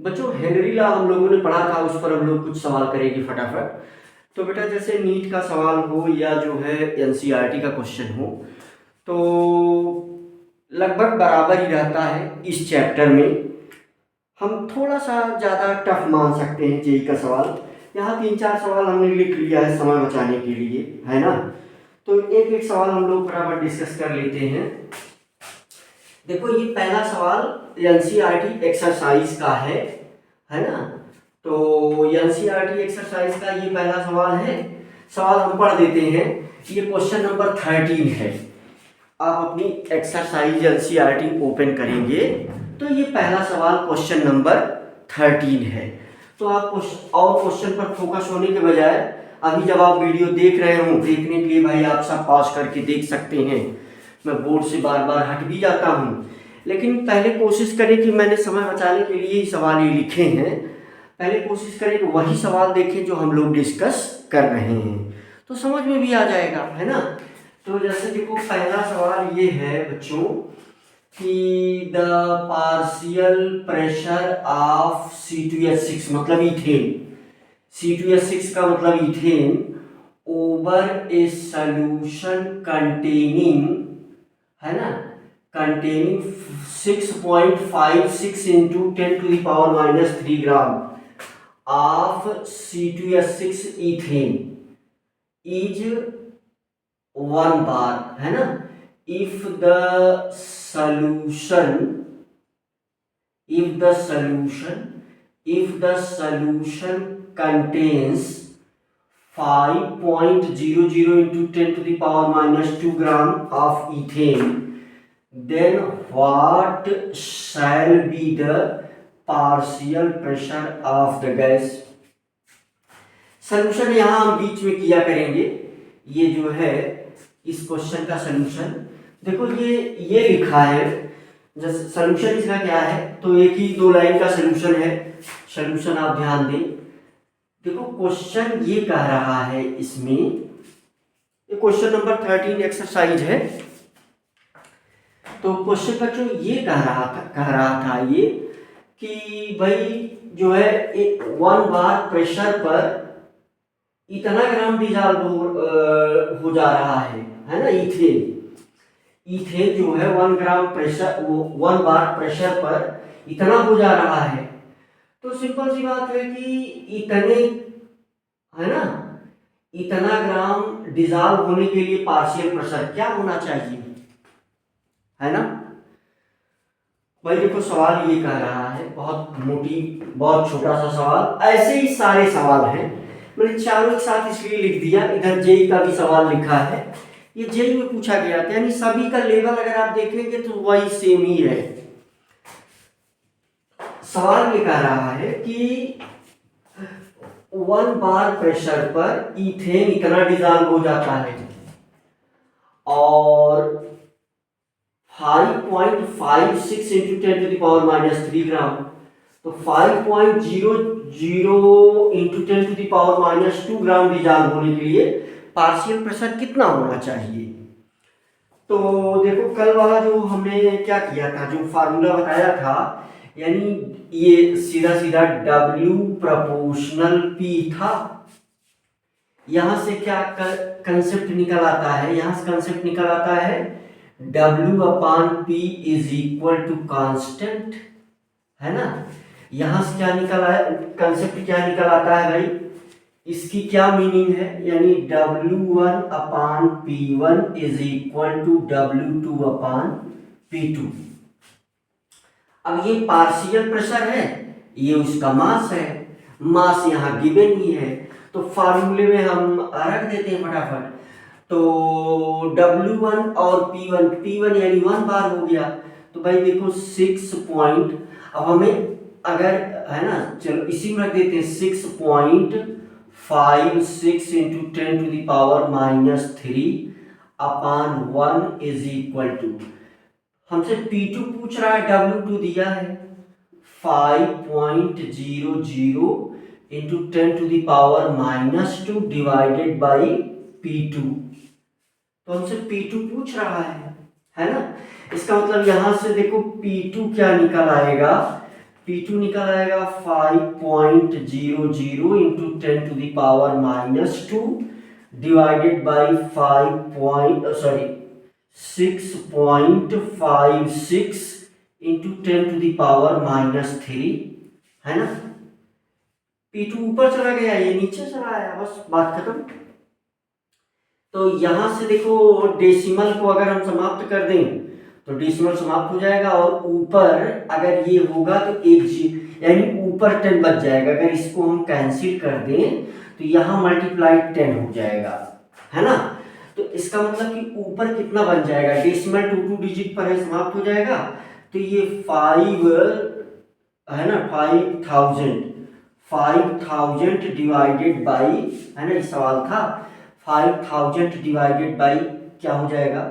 बच्चों Henry law हम लोगों ने पढ़ा था, उस पर हम लोग कुछ सवाल करेंगे फटाफट। तो बेटा जैसे नीट का सवाल हो या जो है एनसीईआरटी का क्वेश्चन हो, तो लगभग बराबर ही रहता है। इस चैप्टर में हम थोड़ा सा ज़्यादा टफ मान सकते हैं जेई का सवाल। यहाँ 3-4 सवाल हमने लिख लिया है समय बचाने के लिए, है ना। तो एक एक सवाल हम लोग फटाफट डिस्कस कर लेते हैं। देखो ये पहला सवाल एनसीईआरटी एक्सरसाइज का है ना। तो एनसीईआरटी एक्सरसाइज का ये पहला सवाल है। सवाल हम पढ़ देते हैं। ये क्वेश्चन नंबर 13 है। आप अपनी एक्सरसाइज एनसीईआरटी ओपन करेंगे तो ये पहला सवाल क्वेश्चन नंबर 13 है। तो आप और क्वेश्चन पर फोकस होने के बजाय अभी जब आप वीडियो देख रहे हो, देखने के लिए भाई आप सब पॉज करके देख सकते हैं। मैं बोर्ड से बार बार हट भी जाता हूँ, लेकिन पहले कोशिश करें कि मैंने समय बचाने के लिए ही सवाल ये लिखे हैं। पहले कोशिश करें कि वही सवाल देखें जो हम लोग डिस्कस कर रहे हैं, तो समझ में भी आ जाएगा, है ना। तो जैसे देखो पहला सवाल ये है बच्चों कि the partial pressure of C2H6 मतलब इथेन, C2H6 का मतलब इथेन ओवर ए सॉल्यूशन कंटेनिंग, है ना, containing 6.56 into 10⁻³ gram of C2H6 ethane is 1 बार, है ना। If the solution contains 5.00 into 10⁻² gram of ethane, then what shall be the partial pressure of the gas? Solution यहां हम बीच में किया करेंगे। ये जो है इस क्वेश्चन का सॉल्यूशन देखो, ये लिखा है। जैसे सॉल्यूशन इसका क्या है, तो एक ही 2 लाइन का सॉल्यूशन है। सॉल्यूशन आप ध्यान दें। देखो क्वेश्चन ये कह रहा है, इसमें ये क्वेश्चन नंबर 13 एक्सरसाइज है। तो क्वेश्चन बच्चों ये कह रहा था ये कि भाई जो है 1 बार प्रेशर पर इतना ग्राम डिजॉल्व हो जा रहा है ना। इथेन जो है 1 ग्राम प्रेशर, वो 1 बार प्रेशर पर इतना हो जा रहा है। तो सिंपल सी बात है कि इतने, है ना, इतना ग्राम डिजॉल्व होने के लिए पार्शियल प्रेशर क्या होना चाहिए, है ना। भाई देखो सवाल ये कह रहा है, बहुत छोटा सा सवाल। ऐसे ही सारे सवाल हैं, मैंने चारों एक साथ इसलिए लिख दिया। इधर जेई का भी सवाल लिखा है, ये जेई में पूछा गया था, यानी सभी का लेवल अगर आप देखेंगे तो वही सेम ही है। सवाल ये कह रहा है कि 1 बार प्रेशर पर इथेन इतना डिजॉल्व हो जाता है और 5.56 इंटू 10⁻³ ग्राम, तो 5.00 इंटू 10⁻² ग्राम डिजॉल्व होने के लिए पार्शियल प्रेशर कितना होना चाहिए। तो देखो कल वाला जो हमने क्या किया था, जो फार्मूला बताया था, यानी ये सीधा सीधा W प्रोपोर्शनल P था। यहां से क्या कंसेप्ट निकल आता है, यहां से कंसेप्ट निकल आता है W/P is equal to constant, है ना। यहां से क्या निकल आया, कंसेप्ट क्या निकल आता है भाई, इसकी क्या मीनिंग है, यानी W1/P1 is equal to W2/P2। अब ये पार्शियल प्रेशर है, ये उसका मास है। मास यहाँ गिवन ही है, तो फार्मूले में हम रख देते हैं फटाफट। तो W1 और P1 यानी 1 बार हो गया। तो भाई देखो 6 पॉइंट, अब हमें अगर, है ना, चलो इसी में रख देते हैं 6.56 इंटू 10⁻³ इज इक्वल टू, हमसे P2 पूछ रहा है, W2 दिया है 5.00 इंटू 10⁻² डिवाइडेड बाई P2। तो हमसे P2 पूछ रहा है ना। इसका मतलब यहां से देखो P2 क्या निकल आएगा, P2 निकल आएगा 5.00 इंटू 10⁻⁻² डिवाइडेड बाई 6.56 इंटू 10⁻⁻³ है ना। P2 ऊपर चला गया, ये नीचे चला आया, बस बात खत्म। तो यहां से देखो डेसिमल को अगर हम समाप्त कर दें तो डेसिमल समाप्त हो जाएगा, और ऊपर अगर ये होगा तो यानी ऊपर 10 बच जाएगा। अगर इसको हम कैंसिल कर दें तो यहाँ मल्टीप्लाई 10 हो जाएगा, है ना। तो इसका मतलब कि ऊपर कितना बन जाएगा, डेसिमल 2 डिजिट पर है, समाप्त हो जाएगा। तो ये 5 है ना, 5000 डिवाइडेड बाई, है ना, ये सवाल था, 5000 डिवाइडेड बाई क्या हो जाएगा,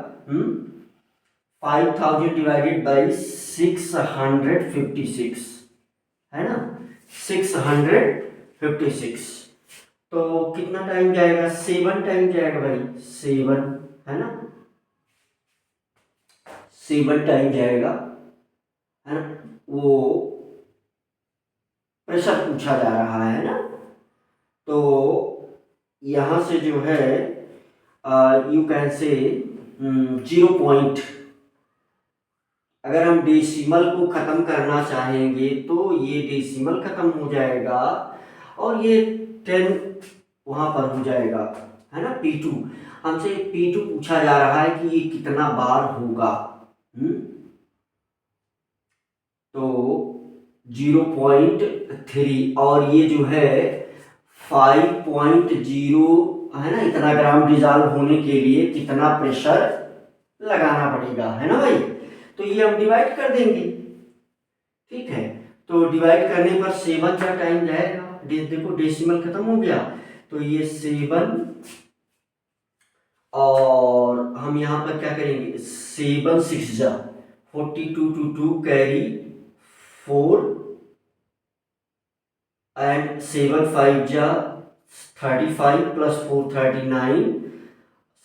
5000 डिवाइडेड बाई 656, है ना, 656। तो कितना टाइम जाएगा, 7 टाइम जाएगा भाई, 7, है ना, 7 टाइम जाएगा, है ना। वो प्रेशर पूछा जा रहा है ना। तो यहां से जो है यू कैन से 0 पॉइंट, अगर हम डेसिमल को खत्म करना चाहेंगे तो ये डेसिमल खत्म हो जाएगा और ये 10 वहां पर हो जाएगा, है ना। P2 हमसे P2 पूछा जा रहा है कि ये कितना बार होगा, तो 0.3, और ये जो है 5.0, है ना, इतना ग्राम डिजॉल्व होने के लिए कितना प्रेशर लगाना पड़ेगा, है ना भाई। तो ये हम डिवाइड कर देंगे, ठीक है। तो डिवाइड करने पर 7 का टाइम जाएगा, देखो डेसिमल खत्म हो गया, तो ये 7, और हम यहाँ पर क्या करेंगे, 7 6 जा 42 टू 2 कैरी 4 एंड 7 5 जा 35 प्लस 4 39,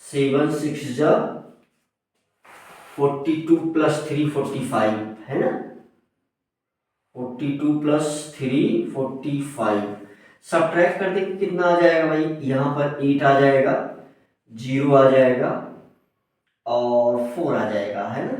7 6 जा 42 प्लस 3 45, है ना, 42 प्लस 3 45। सब्ट्रैक्ट कर देंगे कितना आ जाएगा भाई, यहाँ पर 8 आ जाएगा, 0 आ जाएगा और 4 आ जाएगा, है ना।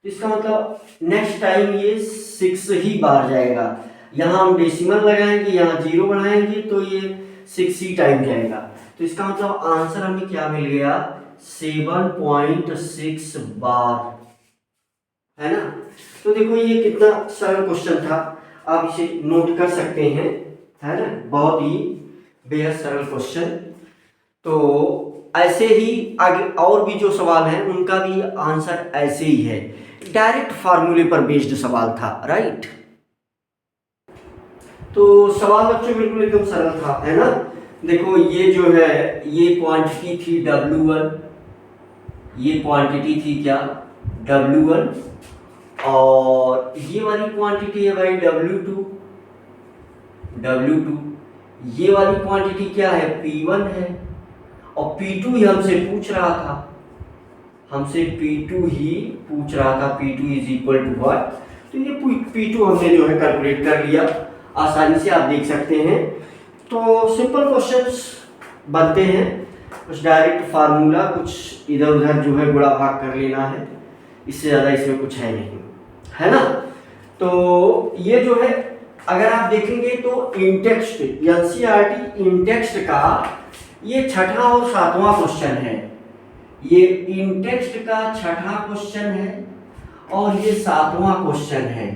तो इसका मतलब नेक्स्ट टाइम ये 6 ही बार जाएगा। यहाँ हम डेसिमल लगाएंगे, यहाँ 0 बढ़ाएंगे तो ये 6 ही टाइम जाएगा। तो इसका मतलब आंसर हमें क्या मिल गया, 7.6 बार, है ना। तो देखो ये कितना सरल क्वेश्चन था, आप इसे नोट कर सकते हैं, है ना, बहुत ही बेहद सरल क्वेश्चन। तो ऐसे ही आगे और भी जो सवाल हैं उनका भी आंसर ऐसे ही है, डायरेक्ट फार्मूले पर बेस्ड सवाल था, राइट। तो सवाल बच्चों बिल्कुल एकदम सरल था, है ना। देखो ये जो है ये क्वांटिटी थी W1, ये क्वांटिटी थी क्या W1, और ये वाली क्वांटिटी है भाई W2, ये वाली क्वांटिटी क्या है P1 है, और P2 ही हमसे पूछ रहा था, P2 is equal to what. तो ये P2 हमने जो है कैलकुलेट कर लिया, आसानी से आप देख सकते हैं। तो सिंपल क्वेश्चंस बनते हैं, कुछ डायरेक्ट फार्मूला, कुछ इधर उधर जो है गुणा भाग कर लेना है, इससे ज़्यादा इसमें कुछ है नहीं, है ना। तो ये जो है अगर आप देखेंगे तो इंटेक्स्ट एनसीईआरटी इंटेक्स्ट का ये छठा और 7वां क्वेश्चन है, ये इंटेक्स्ट का छठा क्वेश्चन है और ये 7वां क्वेश्चन है।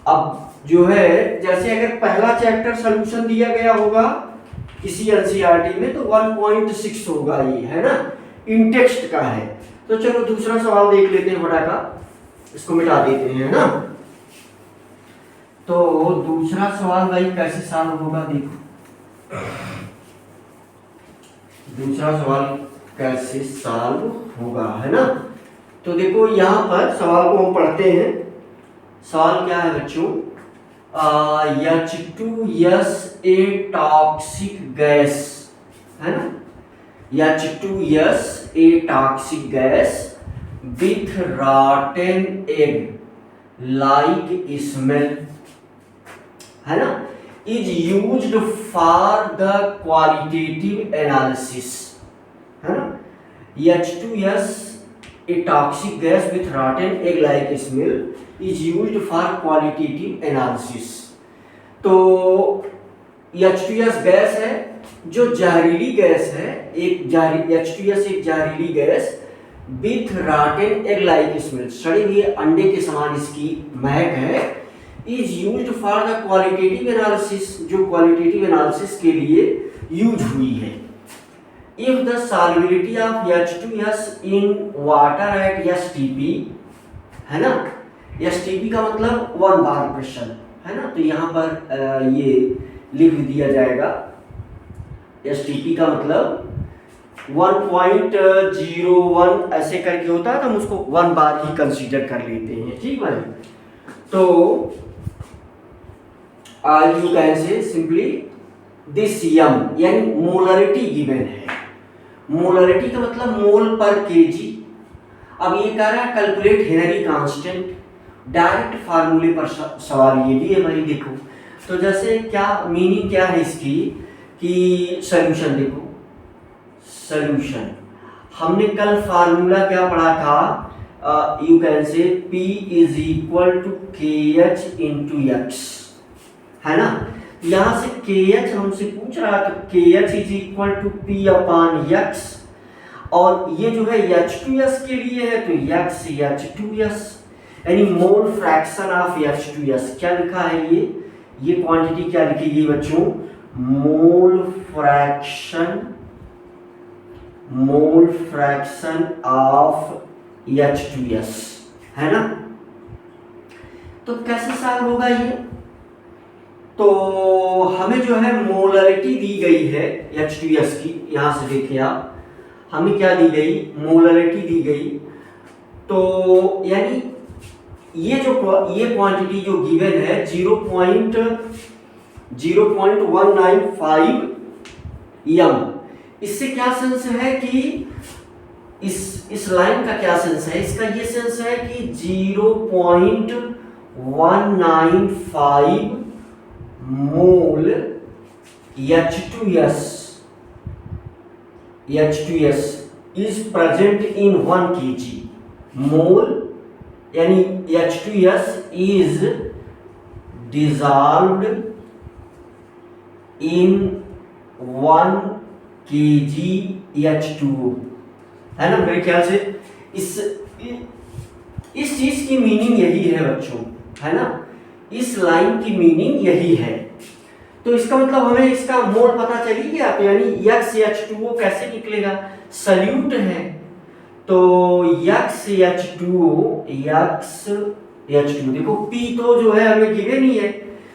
अब जो है जैसे अगर पहला चैप्टर सॉल्यूशन दिया गया होगा किसी एनसीईआरटी में तो 1.6 होगा ये, है ना, इंटेक्स्ट का है। तो चलो दूसरा सवाल देख लेते हैं, फटाका इसको मिटा देते हैं, है ना। तो दूसरा सवाल भाई कैसे सॉल्व होगा, देखो दूसरा सवाल कैसे सॉल्व होगा, है ना। तो देखो यहाँ पर सवाल को हम पढ़ते हैं। सवाल क्या है बच्चों, H2S ए टॉक्सिक गैस, है ना, H2S a toxic gas with रॉटन egg like smell है ना, is used for the qualitative analysis, है ना। H2S, a toxic gas with rotten egg-like smell, is used for qualitative analysis. तो H2S gas है जो जहरीली गैस है, H2S एक जहरीली gas with रॉटन egg like smell, सड़े हुए अंडे के समान इसकी महक है, is used for the qualitative analysis, जो क्वालिटेटिव एनालिसिस के लिए यूज हुई है। If the solubility of H2S in water at STP, है ना, STP का मतलब 1 बार प्रेशर, है ना, तो यहाँ पर ये लिख दिया जाएगा, STP का मतलब 1.01 ऐसे करके होता है, तो हम उसको 1 बार ही कंसीडर कर लेते हैं, ठीक भाई। तो you can say simply this यम, यानी मोलरिटी गिवन है, मोलरिटी का मतलब मोल पर केजी। अब ये कह रहा है कैलकुलेट हेनरी कांस्टेंट, डायरेक्ट फार्मूले पर सवाल ये भी है भाई। देखो तो जैसे क्या मीनिंग क्या है इसकी कि सॉल्यूशन, देखो सॉल्यूशन हमने कल फार्मूला क्या पढ़ा था, you can say P is equal to KH into X, है ना। यहाँ से KH हमसे पूछ रहा है, तो KH is equal to P upon X, और ये जो है H2S के लिए है तो x H2S, यानी मोल फ्रैक्शन ऑफ H2S। क्या लिखा है ये क्वांटिटी क्या लिखेगी बच्चों, मोल फ्रैक्शन ऑफ H2S, है ना। तो कैसे सॉल्व होगा ये, तो हमें जो है मोलरिटी दी गई है H2S की, यहां से देखिए आप, हमें क्या दी गई, मोलरिटी दी गई, तो यानी ये क्वांटिटी जो गिवन है 0.195 यम, इससे क्या सेंस है कि इस लाइन का क्या सेंस है, इसका ये सेंस है कि 0.195 मोल H2S is present in 1 kg, मोल यानी H2S is dissolved in 1 kg H2O, है ना। मेरे ख्याल से इस चीज की मीनिंग यही है बच्चों, है ना, इस लाइन की मीनिंग यही है। तो इसका मतलब हमें इसका मोल पता चली गया, तो यानी XH2O कैसे निकलेगा, सल्यूट है तो XH2O, देखो P तो जो है हमें गिवन ही है,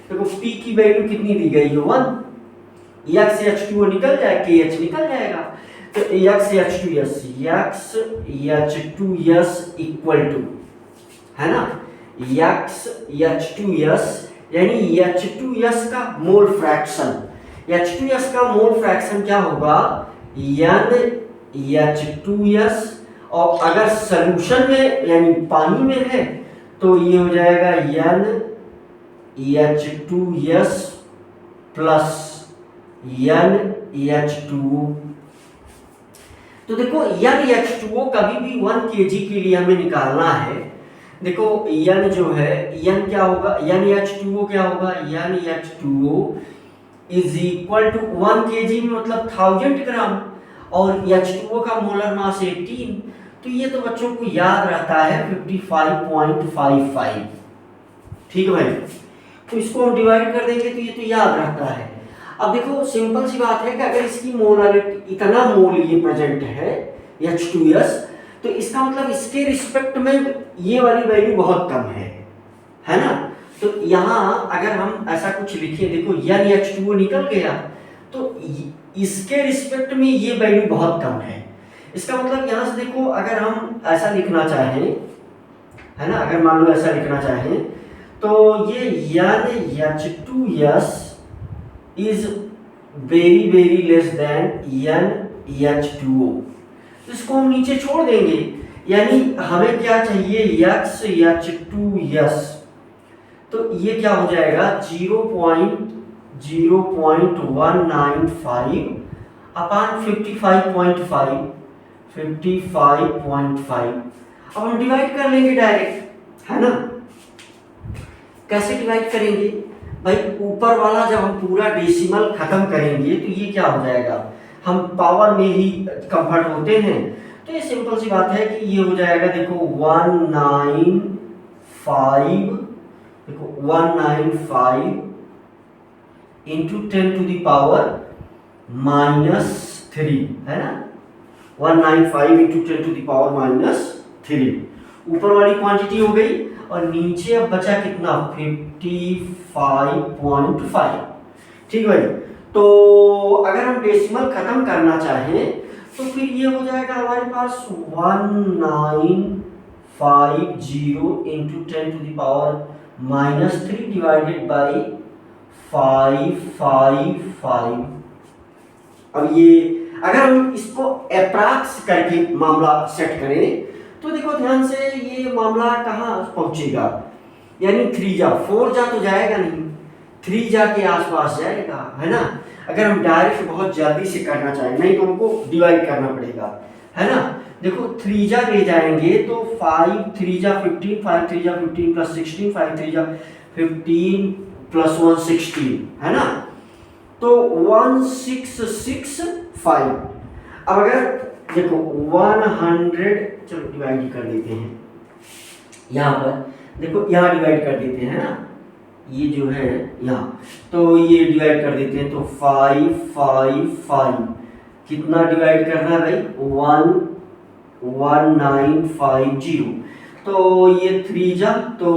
देखो P की वैल्यू कितनी दी गई है 1, XH2O निकल जाए, KH निकल जाएगा, तो XH2S इक्वल टू, है ना, XH2S यानी H2S का मोल फ्रैक्शन, H2S का मोल फ्रैक्शन क्या होगा NH2S, और अगर सॉल्यूशन में यानी पानी में है तो ये हो जाएगा NH2S प्लस NH2O। तो देखो NH2O कभी भी 1 kg के लिए हमें निकालना है, देखो N जो है, N क्या होगा, NH2O क्या होगा, NH2O is equal to 1 kg में मतलब 1000 ग्राम, और H2O का मोलर मास 18, तो ये तो बच्चों को याद रहता है 55.55, ठीक है भाई। तो इसको हम डिवाइड कर देंगे तो ये तो याद रहता है। अब देखो सिंपल सी बात है कि अगर इसकी मोलरिटी इतना मोल ये प्रेजेंट है H2S, तो इसका मतलब इसके रिस्पेक्ट में ये वाली वैल्यू बहुत कम है ना। तो यहाँ अगर हम ऐसा कुछ लिखें, देखो NH2O निकल गया, तो इसके रिस्पेक्ट में ये वैल्यू बहुत कम है। इसका मतलब यहाँ से देखो अगर हम ऐसा लिखना चाहें, है ना, अगर मान लो ऐसा लिखना चाहें, तो ये NH2S is very very less than NH2O, इसको हम नीचे छोड़ देंगे, यानी हमें क्या चाहिए XH2S, तो ये क्या हो जाएगा 0.0195 अपान 55.5 55.5। अब हम डिवाइड कर लेंगे डायरेक्ट, है ना। कैसे डिवाइड करेंगे भाई, ऊपर वाला जब हम पूरा डेसिमल खत्म करेंगे तो ये क्या हो जाएगा, हम पावर में ही कन्वर्ट होते हैं, तो ये सिंपल सी बात है कि ये हो जाएगा देखो 195, देखो 195 इंटू 10⁻³ है ना, 195 इंटू 10⁻³ ऊपर वाली क्वांटिटी हो गई, और नीचे अब बचा कितना 55.5। ठीक है भाई। तो अगर हम डेसिमल खत्म करना चाहें तो फिर ये हो जाएगा हमारे पास 1950 इंटू 10⁻³ डिवाइडेड बाई 555। अब ये अगर हम इसको अप्रॉक्स करके मामला सेट करें तो देखो ध्यान से, ये मामला कहाँ पहुंचेगा, यानी 3 जा 4 जा तो जाएगा नहीं, 3 जा के आसपास जाएगा, है ना। अगर हम डायरेक्ट बहुत जल्दी से करना चाहें, नहीं तो हमको डिवाइड करना पड़ेगा, है ना। देखो 3 जा ले जाएंगे तो 5 3 जा 15, 5 3 जा 15 प्लस 16, 5 3 जा 15 प्लस 1 16, है ना। तो 1665। अब अगर देखो 100, चलो डिवाइड ही कर देते हैं, यहाँ पर देखो यहाँ डिवाइड कर देते हैं ना, ये जो है यहाँ, तो ये डिवाइड कर देते हैं तो 555 कितना डिवाइड करना है भाई 1950, तो ये 3 जा तो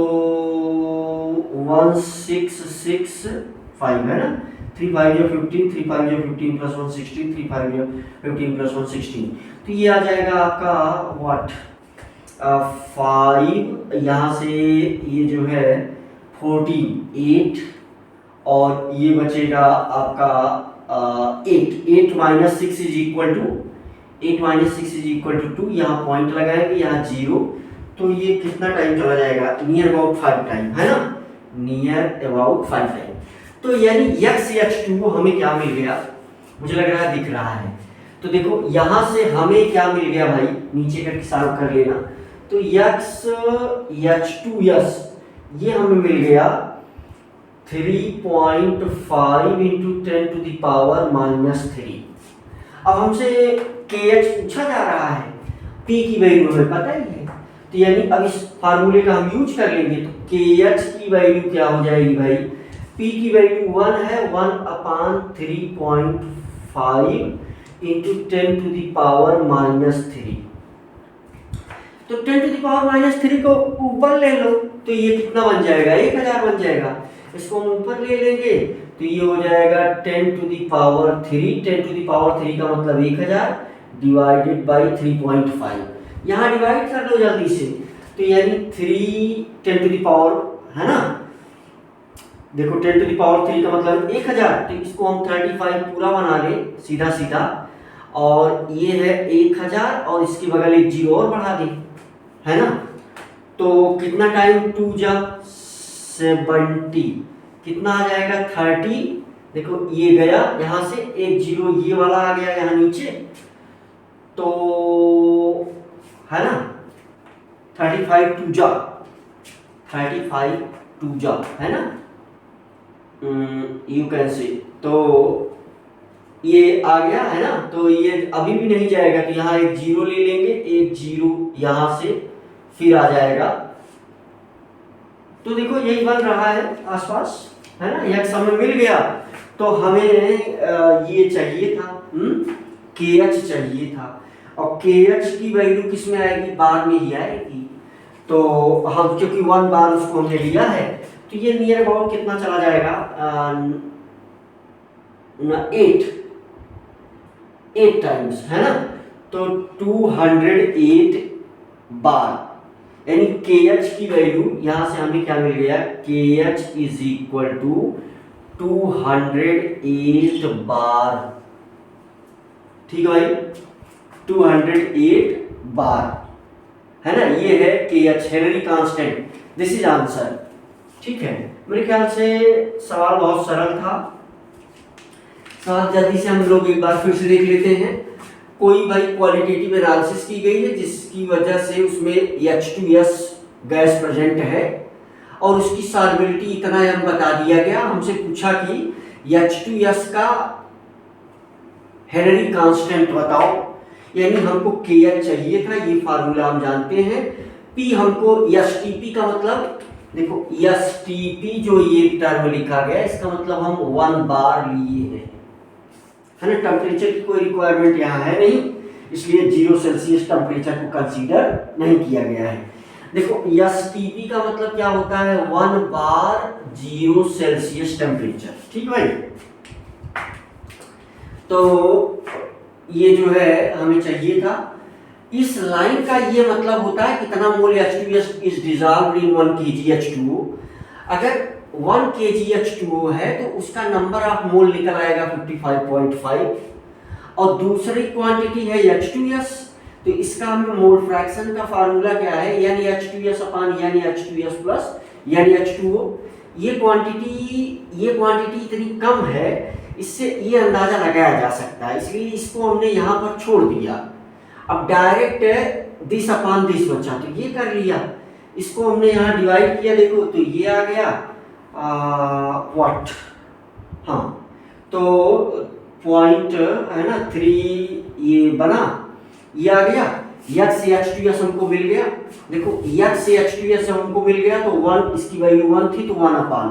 1665 है ना, 3 5 जो 15, 3 5 जो 15 प्लस 1 16, 3 5 जो 15 प्लस 1 16, तो ये आ जाएगा आपका व्हाट 5, यहाँ से ये जो है 48, और ये बचेगा आपका 8 माइनस 6 इज इक्वल टू 2, यहाँ पॉइंट लगाएंगे, यहाँ 0, तो ये कितना टाइम चला जाएगा, नियर अबाउट 5 टाइम, है ना, नियर अबाउट 5 टाइम। तो यानी x(h2) हमें क्या मिल गया, मुझे लग रहा है दिख रहा है, तो देखो यहाँ से हमें क्या मिल गया भाई, नीचे का सॉल्व कर लेना, तो x(h2) ये हमें मिल गया 3.5 इंटू 10⁻³ अब हमसे kh पूछा जा रहा है, p की वैल्यू हमें पता ही है, तो यानी अब इस फार्मूले का हम यूज कर लेंगे, तो kh की वैल्यू क्या हो जाएगी भाई, p की वैल्यू 1 है, 1/3.5 इंटू 10⁻³ तो 10⁻³ को ऊपर ले लो, तो ये कितना बन जाएगा 1000 बन जाएगा, इसको हम ऊपर ले लेंगे तो ये हो जाएगा 10⁻³ का मतलब 1000 डिवाइडेड बाई 3.5, यहाँ डिवाइड कर दो जल्दी से, तो यानी 10⁻, है ना, देखो 10⁻³ का मतलब 1000, तो इसको हम 35 पूरा बना लें सीधा सीधा, और ये है 1000 और इसके बगल एक 0 और बढ़ा दें, है ना, तो कितना टाइम 2 जा 70, कितना आ जाएगा 30, देखो ये गया यहाँ से एक 0, ये वाला आ गया यहाँ नीचे, तो है ना 35 2 जा है ना, यू कैन से, तो ये आ गया है ना, तो ये अभी भी नहीं जाएगा, तो यहाँ एक 0 ले लेंगे, एक 0 यहाँ से फिर आ जाएगा, तो देखो यही बन रहा है आसपास, है ना, यह हमें मिल गया, तो हमें ये चाहिए था kh चाहिए था, और kh की वैल्यू किस में आएगी, बार में ही आएगी, तो हम क्योंकि 1 बार उसको हमने लिया है, तो ये नियर अबाउट कितना चला जाएगा 8 टाइम्स, है ना, तो 208 बार, यानी kh की वैल्यू यहाँ से हमें क्या मिल गया, kh इज इक्वल टू 208 बार, ठीक है भाई 208 बार, है ना, ये है kh Henry constant, this is answer. ठीक है, मेरे ख्याल से सवाल बहुत सरल था। सवाल जल्दी से हम लोग एक बार फिर से देख लेते हैं। कोई भाई क्वालिटेटिव एनालिसिस की गई है जिसकी वजह से उसमें H2S गैस प्रेजेंट है और उसकी सॉल्युबिलिटी इतना हम बता दिया गया। हमसे पूछा कि H2S का हेनरी कांस्टेंट बताओ, यानी हमको KH चाहिए था, ये फार्मूला हम जानते हैं। P हमको STP का मतलब देखो, STP जो ये टर्म लिखा गया इसका मतलब हम 1 बार लिए हैं, है ना। टेम्परेचर की कोई रिक्वायरमेंट यहाँ है नहीं, इसलिए 0 सेल्सियस टेम्परेचर को कंसीडर नहीं किया गया है। देखो STP का मतलब क्या होता है, 1 बार 0 सेल्सियस टेम्परेचर, ठीक भाई। तो ये जो है हमें चाहिए था। इस लाइन का ये मतलब होता है कितना मोल H2S is dissolved in 1 kg H2O। अगर 1 kg H2O है तो उसका नंबर ऑफ मोल निकल आएगा 55.5 और दूसरी क्वांटिटी है H2S, तो इसका हम मोल फ्रैक्शन का फार्मूला क्या है, यानी H2S अपान यानी H2S प्लस यानी H2O। ये क्वांटिटी इतनी कम है, इससे ये अंदाजा लगाया जा सकता है, इसलिए इसको हमने यहाँ पर छोड़ दिया। अब डायरेक्ट दिस अपान दिस बचा, तो ये कर लिया, इसको हमने यहाँ डिवाइड किया, देखो तो ये आ गया व्हाट, हाँ तो पॉइंट है ना 3 ये बना, ये आ गया। X से H2S हमको मिल गया, देखो X से H2S हमको मिल गया तो 1, इसकी वैल्यू 1 थी तो 1 अपान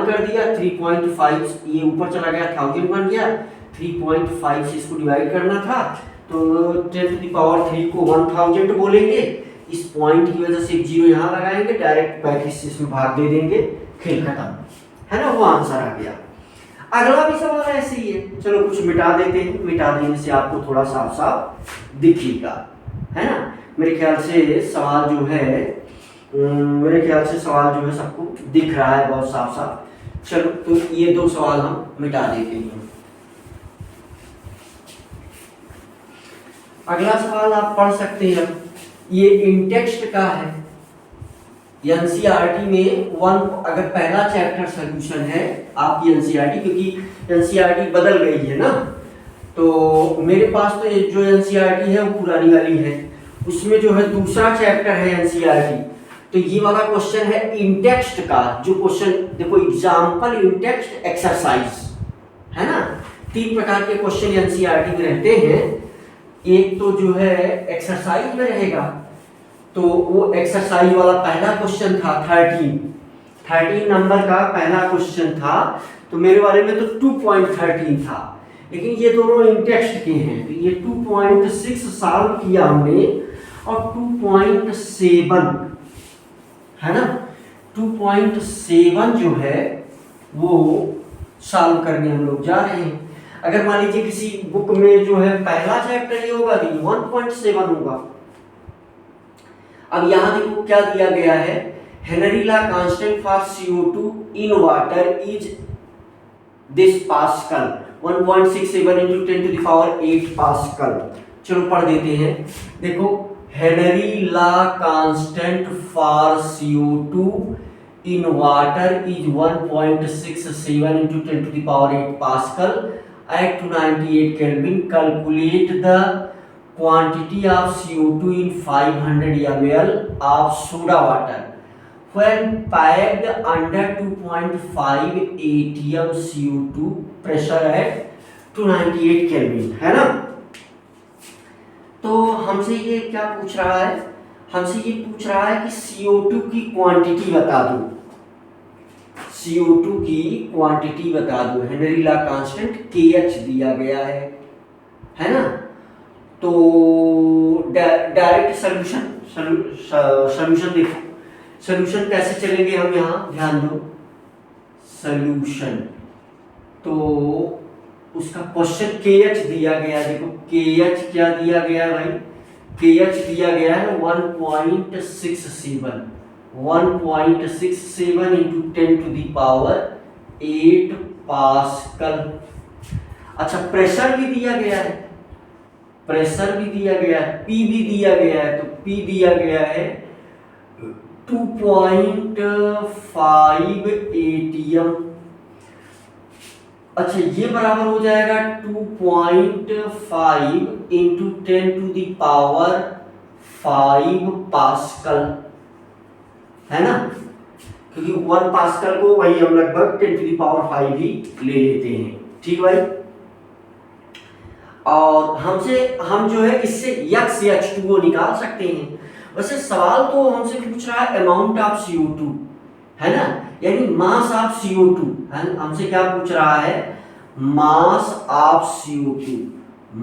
कर दिया 3.5, ये ऊपर चला गया 1000 बन गया, 3.5 से इसको डिवाइड करना था तो 10⁻³ को 1000 बोलेंगे। इस पॉइंट की वजह से एक 0 यहाँ लगाएंगे, डायरेक्ट 35 से इसमें भाग दे देंगे, खेल खत्म, है ना, वो आंसर आ गया। अगला भी सवाल ऐसे ही है, चलो कुछ मिटा देते हैं, मिटा देने से आपको थोड़ा साफ साफ दिखेगा, है ना। मेरे ख्याल से सवाल जो है सबको दिख रहा है बहुत साफ साफ। चलो तो ये 2 सवाल हम मिटा देते हैं। अगला सवाल आप पढ़ सकते हैं, ये इंटेक्स्ट का है, एनसीईआरटी में अगर पहला चैप्टर सॉल्यूशन है आपकी एनसीईआरटी, क्योंकि एनसीईआरटी बदल गई है ना, तो मेरे पास तो जो एनसीईआरटी है वो पुरानी वाली है, उसमें जो है दूसरा चैप्टर है एनसीईआरटी, तो ये वाला क्वेश्चन है इंटेक्स्ट का। जो क्वेश्चन देखो, एग्जाम्पल इंटेक्स्ट एक्सरसाइज, है ना, 3 प्रकार के क्वेश्चन एनसीईआरटी में रहते हैं। एक तो जो है एक्सरसाइज में रहेगा, तो वो एक्सरसाइज वाला पहला क्वेश्चन था 13 नंबर का पहला क्वेश्चन था, तो मेरे वाले में तो 2.13 था, लेकिन ये दोनों इंटेक्स्ट के हैं, तो ये 2.6 सॉल्व किया हमने और 2.7 है ना, 2.7 जो है वो सॉल्व करने हम लोग जा रहे हैं। अगर मान लीजिए किसी बुक में जो है पहला चैप्टर ये होगा तो 1.7 होगा। अब यहां देखो क्या दिया गया है, Henry law constant for CO2 in water is this pascal, 1.67 × 10⁸ pascal. चलो पढ़ देते हैं, देखो Henry law constant for CO2 in water is 1.67 × 10⁸ Pascal at 298 Kelvin. Calculate the quantity of CO2 in 500 ml of soda water when packed under 2.5 atm CO2 pressure at 298 Kelvin, है ना। तो हमसे ये क्या पूछ रहा है, हमसे ये पूछ रहा है कि CO2 की क्वांटिटी बता दो, CO2 की क्वांटिटी बता दो। हेनरी लॉ कांस्टेंट KH दिया गया है ना। तो डायरेक्ट सॉल्यूशन देखो, सॉल्यूशन कैसे चलेंगे हम, यहाँ ध्यान दो, सॉल्यूशन तो उसका क्वेश्चन KH दिया गया, देखो KH क्या दिया गया है भाई, KH दिया गया है 1.67 × 10⁸ पास्कल। अच्छा प्रेशर भी दिया गया है, P भी दिया गया है, तो P दिया गया है 2.5 ATM। अच्छा, ये बराबर हो जाएगा 2.5 इंटू 10⁵ पास्कल, है ना, क्योंकि 1 पास्कल को वही हम लगभग 10⁵ ही ले लेते हैं। ठीक भाई। और हम जो है इससे H2O निकाल सकते हैं। वैसे सवाल तो हमसे पूछ रहा है अमाउंट ऑफ CO2, है ना, यानी मास ऑफ CO2, है ना? हमसे क्या पूछ रहा है, mass of CO2,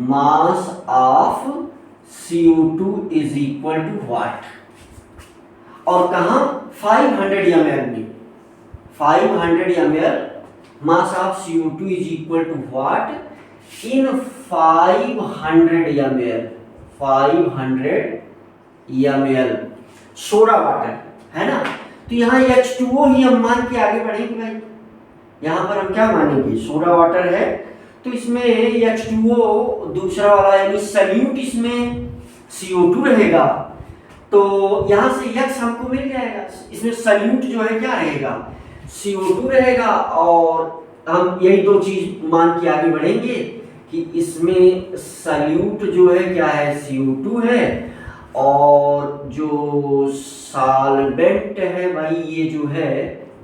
mass of CO2 is equal to what, और कहां, 500 ml में, 500 ml mass of CO2 is equal to what in 500 ml, 500 ml soda water, है ना। तो यहाँ H2O ही हम मान के आगे बढ़ेंगे भाई। यहाँ पर हम क्या मानेंगे, सोडा वाटर है तो इसमें H2O दूसरा वाला यानी सल्यूट, इसमें CO2 रहेगा, तो यहाँ से X हमको मिल जाएगा। इसमें सल्यूट जो है क्या रहेगा, CO2 रहेगा, और हम यही दो चीज मान के आगे बढ़ेंगे कि इसमें सल्यूट जो है क्या है, CO2 है, और जो सॉल्वेंट है भाई ये जो है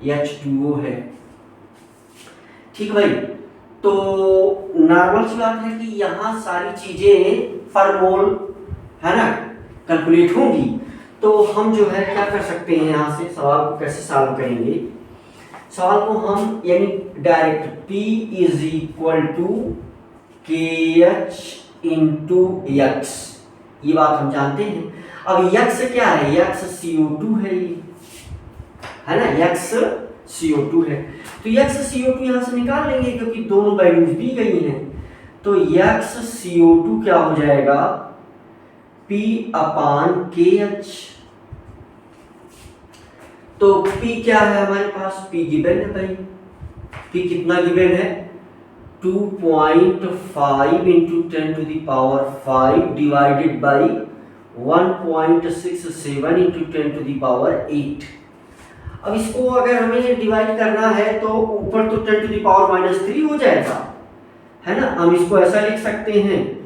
H2O है। ठीक भाई। तो नॉर्मल सी बात है कि यहाँ सारी चीजें पर मोल, है ना, कैलकुलेट होंगी। तो हम जो है क्या कर सकते हैं, यहाँ से सवाल को कैसे सॉल्व करेंगे, सवाल को हम यानी direct P is equal to KH into X, ये बात हम जानते हैं। अब X क्या है, X CO2 है, ये है ना, X CO2 है, तो X CO2 यहाँ से निकाल लेंगे क्योंकि दोनों वैल्यूज दी गई हैं। तो X CO2 क्या हो जाएगा, P/KH। तो P क्या है हमारे पास, P गिवन है भाई, P कितना गिवन है, 2.5 इंटू 10⁵ डिवाइडेड बाई 1.67 इंटू 10⁸। अब इसको अगर हमें डिवाइड करना है तो ऊपर तो 10⁻³ हो जाएगा, है ना। हम इसको ऐसा लिख सकते हैं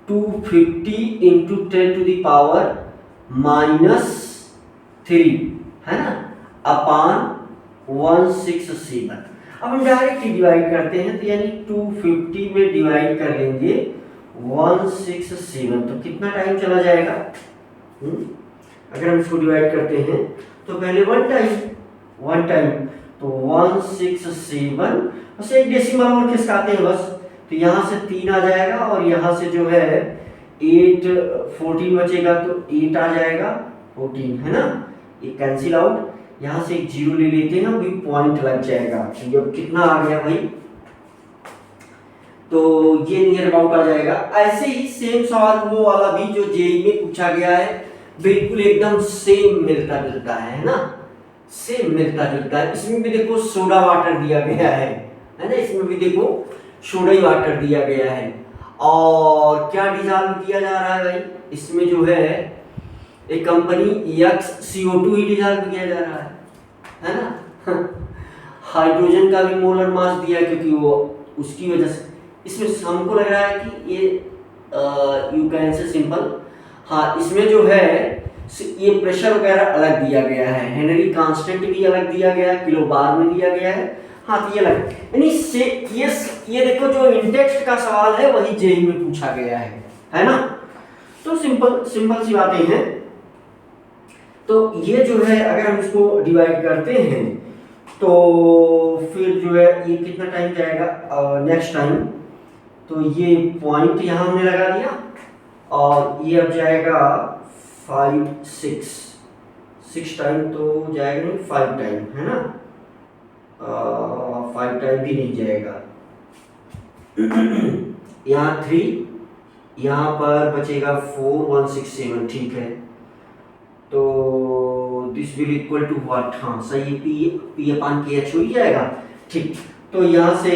250 इंटू 10⁻³ है ना, अपान 167। अब हम डायरेक्ट डिवाइड करते हैं, तो यानी 250 में डिवाइड कर लेंगे 167, तो कितना टाइम चला जाएगा, अगर हम इसको डिवाइड करते हैं तो पहले 1 टाइम, तो 167, बस एक डेसिमल और खिसकाते हैं बस, तो यहाँ से 3 आ जाएगा, और यहाँ से जो है 14 बचेगा, तो 8 आ जाएगा, 14, है ना, ये कैंसिल आउट, यहाँ से एक 0 ले लेते हैं, अभी पॉइंट लग जाएगा, ये कितना आ गया भाई, तो ये नियर अबाउट आ जाएगा। ऐसे ही सेम सवाल वो वाला भी जो जेईई में पूछा गया है, बिल्कुल एकदम सेम मिलता जुलता है ना, सेम मिलता जुलता है। इसमें भी देखो सोडा वाटर दिया गया है ना, इसमें भी देखो सोडा ही वाटर दिया गया है, और क्या डिजॉल्व किया जा रहा है भाई, इसमें जो है एक कंपनी CO2 ही डिजॉल्व किया जा रहा है ना। हाइड्रोजन का भी मोलर मास दिया है, क्योंकि वो उसकी वजह से इसमें हमको लग रहा है कि ये यू कैन से सिंपल, हाँ, इसमें जो है ये प्रेशर वगैरह अलग दिया गया है, हेनरी कांस्टेंट भी अलग दिया गया है, किलो बार में दिया गया है, हाँ, तो ये अलग, यानी ये देखो जो इंटेक्स्ट का सवाल है वही जेईई में पूछा गया है ना। तो सिंपल सी बातें हैं। तो ये जो है अगर हम इसको डिवाइड करते हैं तो फिर जो है ये कितना टाइम जाएगा, नेक्स्ट टाइम, तो ये पॉइंट यहाँ हमने लगा दिया, और ये अब जाएगा 6 टाइम, तो जाएगा नहीं 5 टाइम, है ना, 5 टाइम भी नहीं जाएगा, यहाँ 3, यहाँ पर बचेगा 4, 167, ठीक है, तो this will equal to what, हाँ सही है, P/KH हो ही जाएगा, ठीक। तो यहाँ से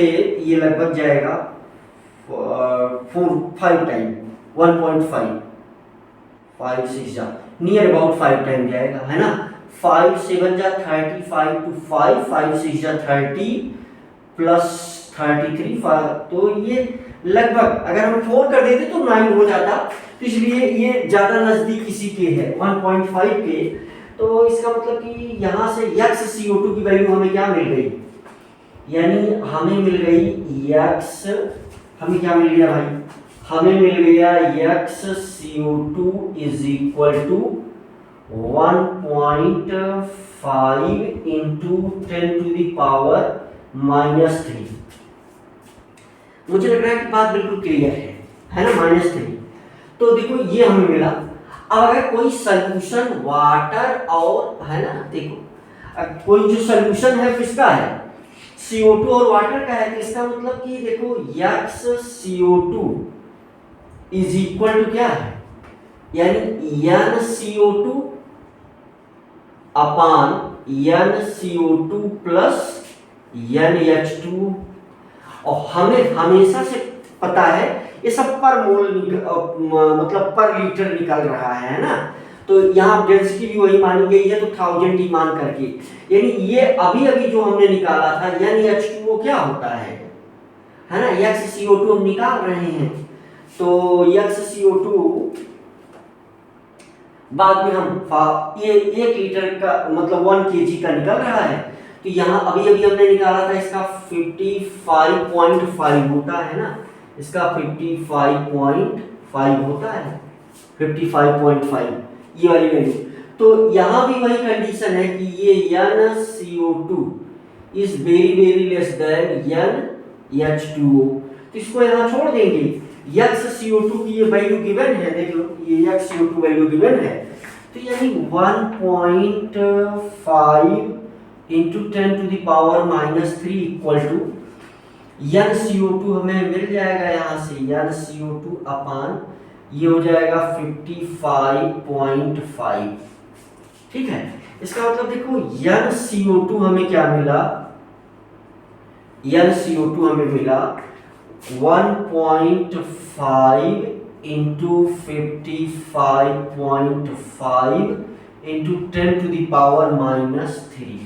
ये लगभग जाएगा 5 टाइम, 1.5, 5 6 जा नियर अबाउट 5 टाइम जाएगा, है ना, 5 7 जा 35 to 5 5 6 जा 30 प्लस 33 तो ये लगभग अगर हम 4 कर देते तो 9 हो जाता, तो इसलिए ये ज़्यादा नज़दीक इसी के है 1.5 के। तो इसका मतलब कि यहाँ से x CO2 की वैल्यू हमें क्या मिल गई, यानी हमें मिल गई x, हमें क्या मिल गया भाई, हमें मिल गया x CO2 is equal to 1.5 into 10 to the power -3। मुझे लग रहा है कि बात बिल्कुल क्लियर है ना, -3। तो देखो ये हमें मिला। अब अगर कोई सॉल्यूशन वाटर और है ना, देखो कोई जो सॉल्यूशन है किसका है, CO2 और वाटर का है, तो इसका मतलब कि देखो x CO2 is equal to क्या है, यानी n CO2 अपान n CO2 प्लस NH2। और हमें हमेशा से पता है ये सब पर मोल मतलब पर लीटर निकल रहा है ना, तो यहाँ डेंसिटी भी वही मानी गई है, तो 1000 ही मान करके, यानी ये अभी अभी जो हमने निकाला था NH2 क्या होता है ना, x CO2 हम निकाल रहे हैं, तो x CO2 बाद में हम ये 1 लीटर का मतलब 1 kg का निकल रहा है, तो यहाँ अभी अभी हमने निकाला था इसका 55.5 होता है ना, इसका 55.5 होता है, 55.5 ये वाली वैल्यू। तो यहाँ भी वही कंडीशन है कि ये NCO2 is very very less than NH2O, तो इसको यहाँ छोड़ देंगे। XCO2 की ये वैल्यू गिवन है, देख लो ये XCO2 वैल्यू गिवन है, तो यानी 1.5 into 10 to the power -3 equal to NCO2 हमें मिल जाएगा यहाँ से, NCO2 अपान ये हो जाएगा 55.5। ठीक है, इसका मतलब देखो NCO2 हमें क्या मिला, NCO2 हमें मिला 1.5 into 55.5 into 10 to the power -3।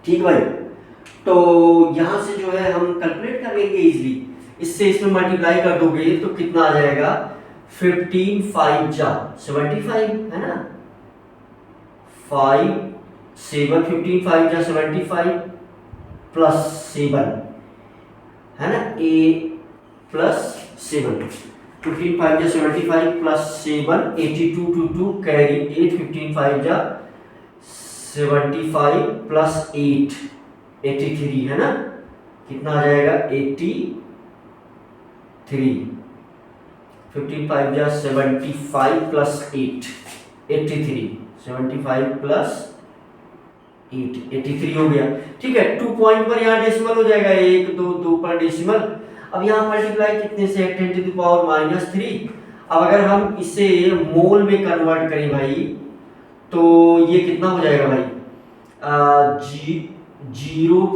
ठीक भाई, तो यहां से जो है हम कैलकुलेट कर लेंगे इजीली, इससे इसमें मल्टीप्लाई कर दोगे तो कितना आ जाएगा, 15 5 जा 75 है ना, 5 7 15 5 जा 75 प्लस 7 है ना, a प्लस 7 15 5 जा 75 प्लस 7 82 to 2 कैरी 8 15 5 जा 75 प्लस 8 83 है ना, कितना आ जाएगा 83, 15 5 जा 75 प्लस 8 83, 75 प्लस 8 83 हो गया। ठीक है, 2 पॉइंट पर यहाँ डेसिमल हो जाएगा, 1 2 2 पर डेसिमल। अब यहाँ मल्टीप्लाई कितने से, 10 टू द पावर -3। अब अगर हम इसे मोल में कन्वर्ट करें भाई, तो ये कितना हो जाएगा भाई, 0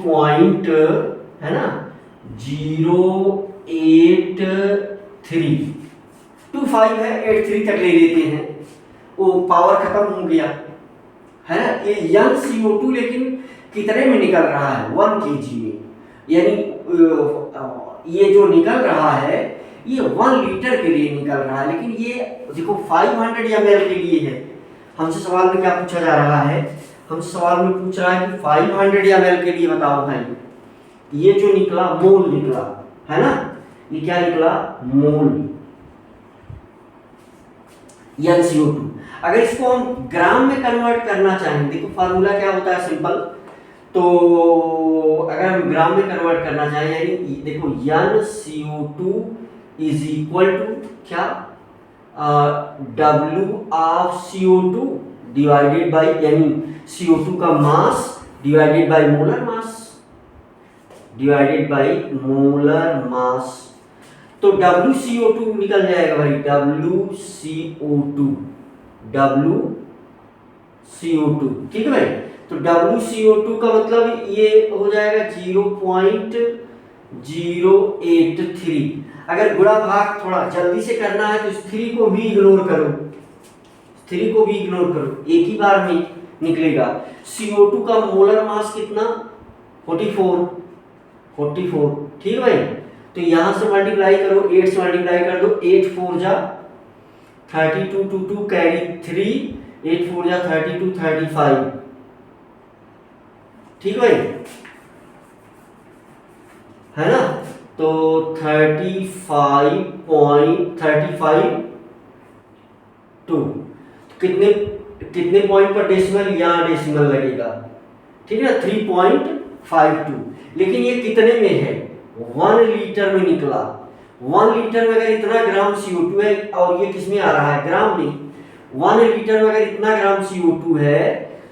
है ना 08325 है, 83 तक ले लेते हैं, वो पावर खत्म हो गया है ना। ये NCO2 लेकिन कितने में निकल रहा है, 1 kg में, यानी ये जो निकल रहा है ये 1 लीटर के लिए निकल रहा है, लेकिन ये देखो 500 ml के लिए है। हमसे सवाल में क्या पूछा जा रहा है, हमसे सवाल में पूछ रहा है कि 500 ml के लिए बताओ भाई, ये जो निकला मोल निकला है ना, ये क्या निकला, मोल NCO2। अगर इसको हम ग्राम में कन्वर्ट करना चाहें, देखो फार्मूला क्या होता है सिंपल, तो अगर हम ग्राम में कन्वर्ट करना चाहें, यानी देखो NCO2 इज इक्वल टू क्या, W of CO2 divided by, यानी CO2 का mass divided by molar mass, divided by molar mass. तो WCO2 निकल जाएगा भाई, WCO2, ठीक है भाई। तो WCO2 का मतलब ये हो जाएगा 0.083। अगर गुणा भाग थोड़ा जल्दी से करना है तो इस 3 को भी इग्नोर करो, 3 को भी इग्नोर करो, एक ही बार में निकलेगा। CO2 का मोलर मास कितना? 44, ठीक भाई। तो यहां से मल्टीप्लाई करो, 8 से मल्टीप्लाई कर दो, 8 4 जा 32, 2 2 कैरी 3, 8 4 जा 32, 35, ठीक भाई, है ना। तो 35.352 कितने कितने पॉइंट पर डेसिमल? यहाँ डेसिमल लगेगा, ठीक है ना, 3.52। लेकिन ये कितने में है? 1 लीटर में निकला। 1 लीटर में अगर इतना ग्राम CO2 है, और ये किसमें आ रहा है? ग्राम में। 1 लीटर में अगर इतना ग्राम CO2 है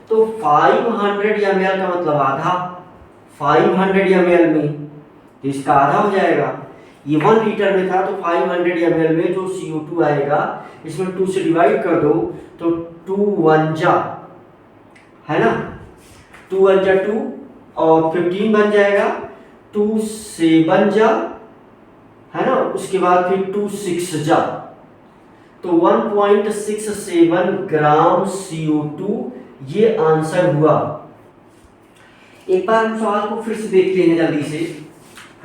तो 500 ml का मतलब आधा, 500 ml में, तो इसका आधा हो जाएगा। ये 1 लीटर में था तो 500 ml में जो CO2 आएगा, इसमें 2 से डिवाइड कर दो तो 2 1 जा, है ना, 2 1 जा 2 और 15 बन जाएगा, 2 7 जा, है ना, उसके बाद फिर 2 6 जा, तो 1.67 ग्राम CO2 ये आंसर हुआ। एक बार हम सवाल को फिर से देखते हैं जल्दी से,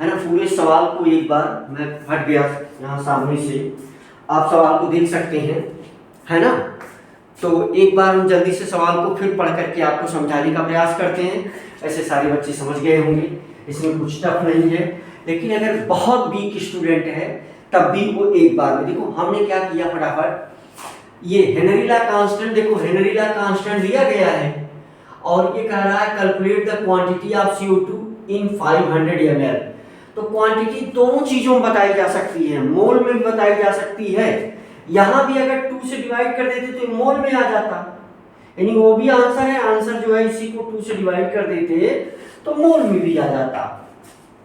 है ना, पूरे सवाल को एक बार, मैं हट गया यहाँ सामने से, आप सवाल को देख सकते हैं, है ना। तो एक बार हम जल्दी से सवाल को फिर पढ़ करके आपको समझाने का प्रयास करते हैं। ऐसे सारे बच्चे समझ गए होंगे, इसमें कुछ टफ नहीं है, लेकिन अगर बहुत वीक स्टूडेंट है तब भी वो एक बार में देखो। हमने क्या किया, फटाफट ये हेनरी ला कांस्टेंट, देखो हेनरी ला कांस्टेंट दिया गया है और ये कह रहा है calculate the quantity of CO2 in 500 ml। तो क्वांटिटी दोनों चीजों में बताई जा सकती है, मोल में भी बताई जा सकती है। यहां भी अगर 2 से डिवाइड कर देते तो मोल में आ जाता, यानी वो भी आंसर है, आंसर जो है इसी को 2 से डिवाइड कर देते तो मोल में भी आ जाता,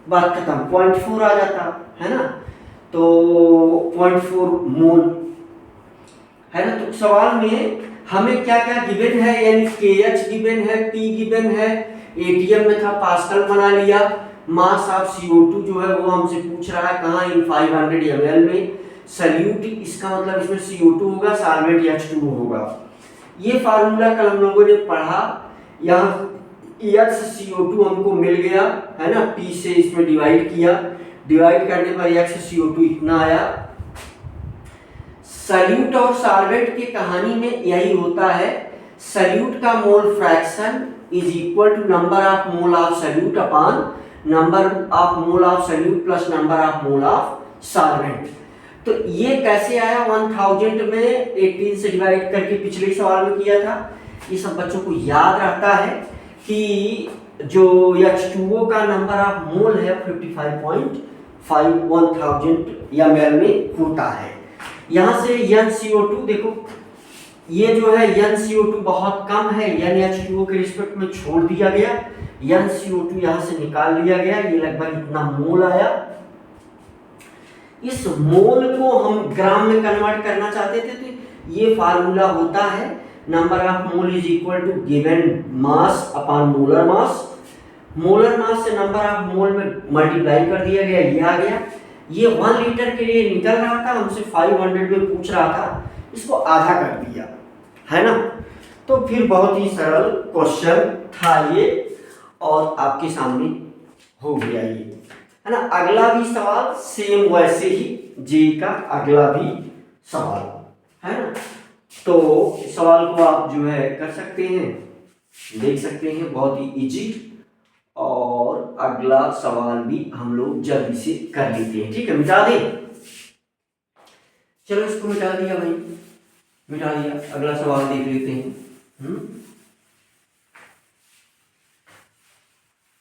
बात खत्म, 0.4 आ जाता, है ना। तो 0.4 मोल, है ना। तो सवाल में हमें क्या क्या गिवन है, यानी KH गिवन है, P गिवन है, ATM में था पास्कल बना लिया, मास ऑफ CO2 जो है वो हमसे पूछ रहा है कहाँ, इन 500 ml में। सल्यूट, इसका मतलब इसमें CO2 होगा, सॉल्वेंट H2O होगा। ये फार्मूला कल हम लोगों ने पढ़ा, यहाँ X CO2 हमको मिल गया, है ना, P से इसमें डिवाइड किया, डिवाइड करने पर X CO2 इतना आया। सल्यूट और सॉल्वेंट की कहानी में यही होता है, सल्यूट का mole fraction is equal to number of mole of solute upon number of mole of solute plus number of mole of solvent. तो ये कैसे आया, 1000 में 18 से डिवाइड करके पिछले सवाल में किया था। ये सब बच्चों को याद रहता है कि जो H2O का नंबर ऑफ मोल है 55.5 1000 ml में होता है। यहाँ से NCO2 देखो, ये जो है NCO2 बहुत कम है, NH2O के रिस्पेक्ट में छोड़ दिया गया, NCO2 यहाँ से निकाल लिया गया, ये लगभग इतना मोल आया। इस मोल को हम ग्राम में कन्वर्ट करना चाहते थे तो ये फार्मूला होता है, number of mole is equal to given mass upon molar mass. Molar mass से नंबर ऑफ मोल में मल्टीप्लाई कर दिया गया, ये आ गया। ये 1 लीटर के लिए निकल रहा था, हमसे 500 में पूछ रहा था, इसको आधा कर दिया, है ना। तो फिर बहुत ही सरल क्वेश्चन था ये, और आपके सामने हो गया ये, है ना। अगला भी सवाल सेम वैसे ही, जे का अगला भी सवाल, है ना। तो सवाल को आप जो है कर सकते हैं, देख सकते हैं, बहुत ही इजी। और अगला सवाल भी हम लोग जल्दी से कर लेते हैं, ठीक है। मिटा दें, चलो इसको मिटा दिया भाई, मिटा दिया। अगला सवाल देख लेते हैं।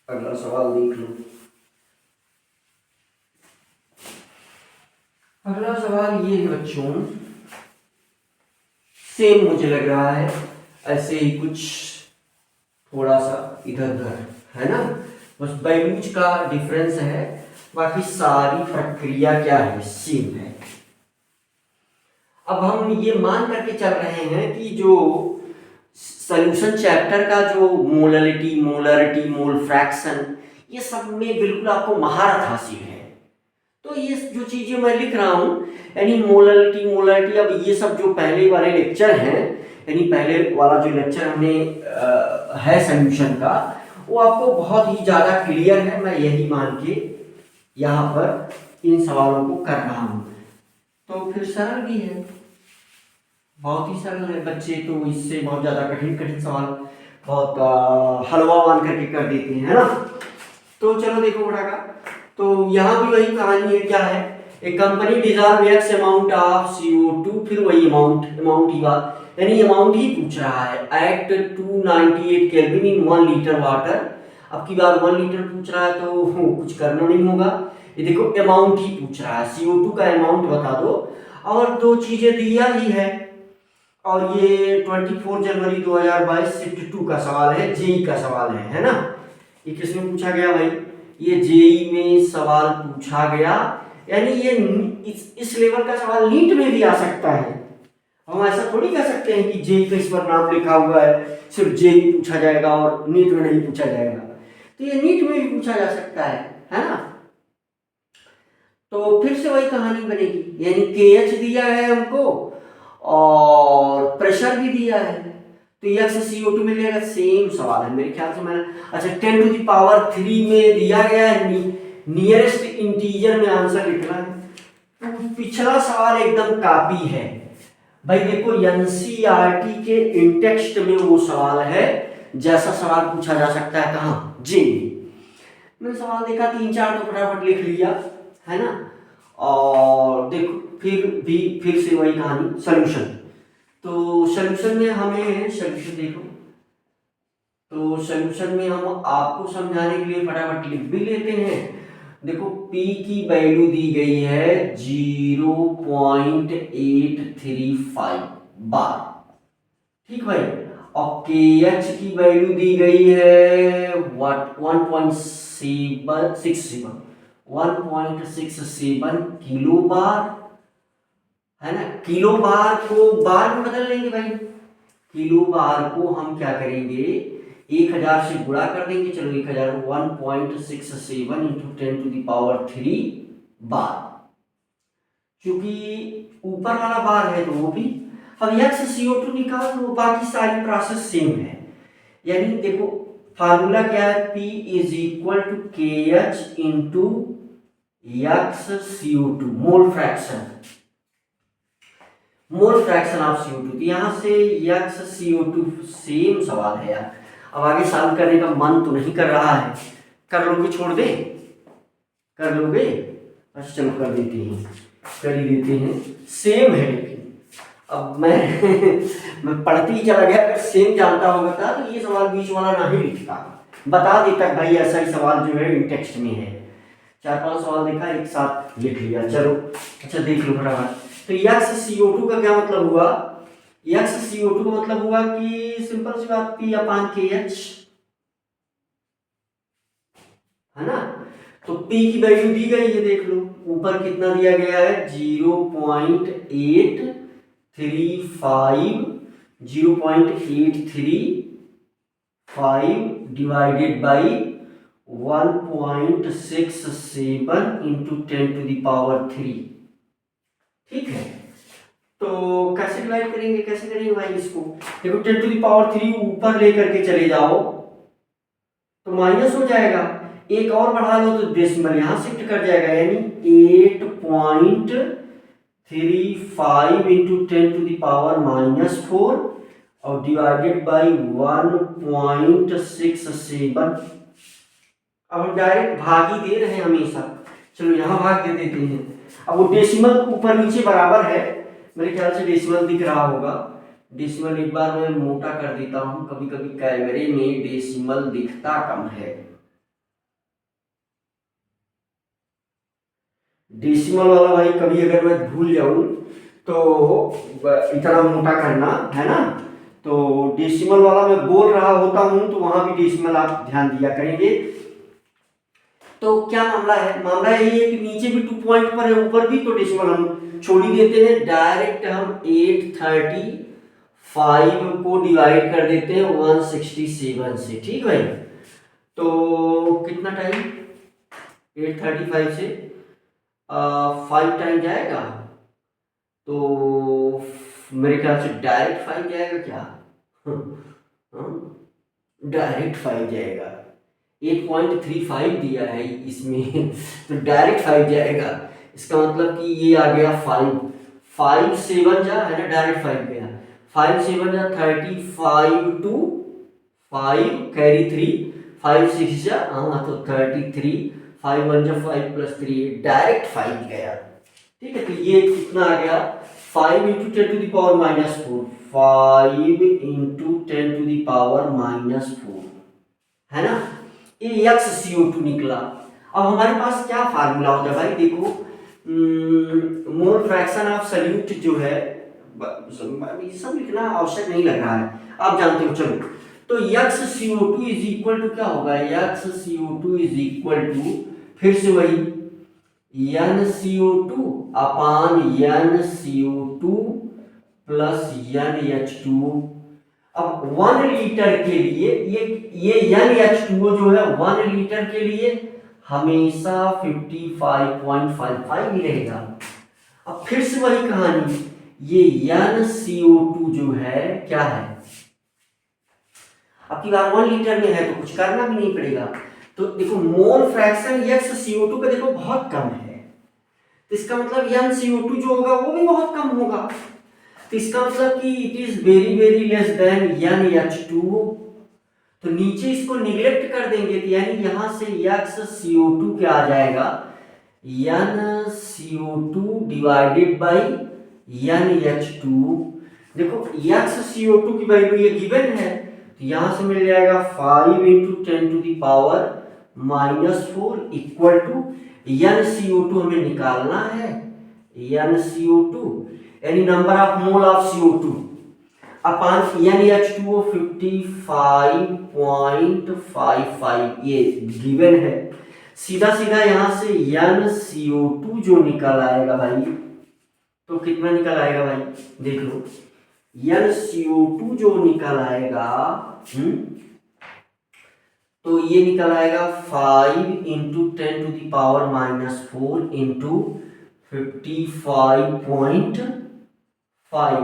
अगला सवाल देख लो। अगला सवाल ये है बच्चों, सेम मुझे लग रहा है, ऐसे ही कुछ थोड़ा सा इधर उधर, है ना, बस बैलूज का डिफरेंस है, बाकी सारी प्रक्रिया क्या है, सेम है। अब हम ये मान करके चल रहे हैं कि जो सॉल्यूशन चैप्टर का जो मोलरिटी, मोल फ्रैक्शन, ये सब में बिल्कुल आपको महारत हासिल है। तो ये जो चीजें मैं लिख रहा हूँ, यानी मोलरिटी, अब ये सब जो पहले वाले लेक्चर हैं, यानी पहले वाला जो लेक्चर हमें है सोल्यूशन का, वो आपको बहुत ही ज़्यादा क्लियर है, मैं यही मान के यहाँ पर इन सवालों को कर रहा हूँ। तो फिर सरल भी है, बहुत ही सरल है। बच्चे तो इससे बहुत ज़्यादा कठिन कठिन सवाल बहुत हलवा मान करके कर देते हैं, है ना। तो चलो देखो बेटा का, तो यहाँ भी वही कहानी है, क्या है, एक company deserve x amount of CO2, फिर वही अमाउंट ही बात, यानी अमाउंट ही पूछ रहा है, एट 298 केल्विन इन 1 लीटर वाटर। अब की बार 1 लीटर पूछ रहा है तो कुछ करना नहीं होगा, ये देखो अमाउंट ही पूछ रहा है, CO2 का अमाउंट बता दो, और दो चीजें दिया ही है, और ये 24 जनवरी 2022 शिफ्ट 2 का सवाल है, जेई का सवाल है ना। ये किसमें पूछा गया भाई, ये जेई में सवाल पूछा गया, यानी ये इस लेवल का सवाल नीट में भी आ सकता है। हम ऐसा थोड़ी कह सकते हैं कि जेई का इस पर नाम लिखा हुआ है, सिर्फ जेई पूछा जाएगा और नीट में नहीं पूछा जाएगा, तो ये नीट में भी पूछा जा सकता है ना। तो फिर से वही कहानी बनेगी, यानी KH दिया है हमको और प्रेशर भी दिया है, तो x CO2 मिल जाएगा, सेम सवाल है मेरे ख्याल से। मैंने अच्छा 10 टू द पावर 3 में दिया गया है, नियरेस्ट इंटीजर में आंसर लिखना है, तो पिछला सवाल एकदम कॉपी है भाई। देखो NCERT के इंटेक्स्ट में वो सवाल है जैसा सवाल पूछा जा सकता है, कहाँ, जी मैंने सवाल देखा 3-4 तो फटाफट लिख लिया, है ना। और देखो फिर से वही कहानी, सोल्यूशन। तो सोल्यूशन में हमें सोल्यूशन देखो, तो सोल्यूशन में हम आपको समझाने के लिए फटाफट लिख भी लेते हैं। देखो P की वैल्यू दी गई है 0.835 बार, ठीक भाई, और KH की वैल्यू दी गई है 1.67 किलो बार, है ना। किलो बार को बार में बदल लेंगे भाई, किलो बार को हम क्या करेंगे, 1000 से गुणा कर देंगे, चलो 1000 1.67 इंटू 10 टू द पावर 3 बार, क्योंकि ऊपर वाला बार है तो वो भी। अब x CO2 निकाल दो, बाकी सारी प्रोसेस सेम है, यानी देखो फार्मूला क्या है, P is equal to KH into x CO2, mole fraction of CO2। तो यहां से x CO2 सेम सवाल है यार। अब आगे सॉल्व करने का मन तो नहीं कर रहा है, कर लोगे, छोड़ दे, कर लोगे, अच्छा चलो कर देते हैं, कर ही देते हैं, सेम है। लेकिन अब मैं पढ़ती ही चला गया, अगर सेम जानता होगा था तो ये सवाल बीच वाला ना ही लिखता, बता देता भाई ऐसा ही सवाल जो है टेक्स्ट में है। 4-5 सवाल देखा, एक साथ लिख लिया, चलो अच्छा देख लो बराबर। तो x CO2 का क्या मतलब हुआ, x CO2 का मतलब हुआ कि सिंपल सी बात P अपान KH, है ना। तो P की वैल्यू दी गई है, देख लो ऊपर कितना दिया गया है, 0.835 divided by 1.67 into 10 to the power 3, ठीक है। तो कैसे डिवाइड करेंगे, कैसे करेंगे भाई इसको, देखो 10 टू द पावर 3 ऊपर लेकर के चले जाओ तो माइनस हो जाएगा, एक और बढ़ा लो तो डेसिमल यहां शिफ्ट कर जाएगा, यानी 8.35 इंटू 10 टू द पावर -4 और डिवाइडेड बाई 1.67। अब हम डायरेक्ट भाग ही दे रहे हैं हमेशा, चलो यहां भाग दे देते हैं। अब वो डेसिमल ऊपर नीचे बराबर है, मेरे ख्याल से डेसिमल दिख रहा होगा, डेसिमल एक बार मैं मोटा कर देता हूं, कभी कभी कैमरे में डेसिमल दिखता कम है। डेसिमल वाला भाई कभी अगर मैं भूल जाऊं तो इतना मोटा करना, है ना। तो डेसिमल वाला मैं बोल रहा होता हूं तो वहां भी डेसिमल आप ध्यान दिया करेंगे। तो क्या मामला है, मामला यही है कि नीचे भी 2 पॉइंट पर है, ऊपर भी, तो डेसिमल हम छोड़ ही देते हैं, डायरेक्ट हम 835 को डिवाइड कर देते हैं 167 से, ठीक भाई। तो कितना टाइम, 835 से 5 टाइम जाएगा, तो मेरे ख्याल से डायरेक्ट 5 जाएगा क्या? डायरेक्ट 5 जाएगा, 8.35 दिया है इसमें तो डायरेक्ट 5 जाएगा। इसका मतलब कि ये आ गया 5, 5 7 जा है ना, डायरेक्ट 5 गया, 5 7 जा 35 टू 5 कैरी 3, 5 6 जा हाँ तो 33, 5 1 जा 5 प्लस 3 डायरेक्ट 5 गया। ठीक है, तो ये कितना आ गया 5 into 10 to the power minus 4, 5 into 10 to the power minus 4 है ना, ये XCO2 निकला। अब हमारे पास क्या फार्मूला होता है भाई, देखो मोल फ्रैक्शन ऑफ सॉल्यूट जो है, ये सब लिखना आवश्यक नहीं लग रहा है, आप जानते हो। चलो, तो XCO2 इज इक्वल टू क्या होगा, XCO2 इज इक्वल टू फिर से वही NCO2 अपान NCO2 प्लस NH2। अब 1 लीटर के लिए ये NH2O जो है 1 लीटर के लिए हमेशा 55.55 ही रहेगा। अब फिर से वही कहानी, ये NCO2 जो है क्या है, अब की बार 1 लीटर में है तो कुछ करना भी नहीं पड़ेगा। तो देखो मोल फ्रैक्शन XCO2 का देखो बहुत कम है, तो इसका मतलब NCO2 जो होगा वो भी बहुत कम होगा, तो इसका मतलब कि it is very very less than NH2O। तो नीचे इसको निगलेक्ट कर देंगे, तो यानी यहां से XCO2 क्या आ जाएगा, NCO2 डिवाइडेड बाई NH2। देखो XCO2 की वैल्यू ये गिवन है, तो यहां से मिल जाएगा 5 into 10 to the power minus 4 equal to NCO2 हमें निकालना है, NCO2 यानी number of mole of CO2 upon NH2O 55.55 ये गिवन है। सीधा सीधा यहां से NCO2 जो निकल आएगा भाई, तो कितना निकल आएगा भाई, देख लो NCO2 जो निकल आएगा तो ये निकल आएगा 5 into 10 to the power minus 4 into 55.5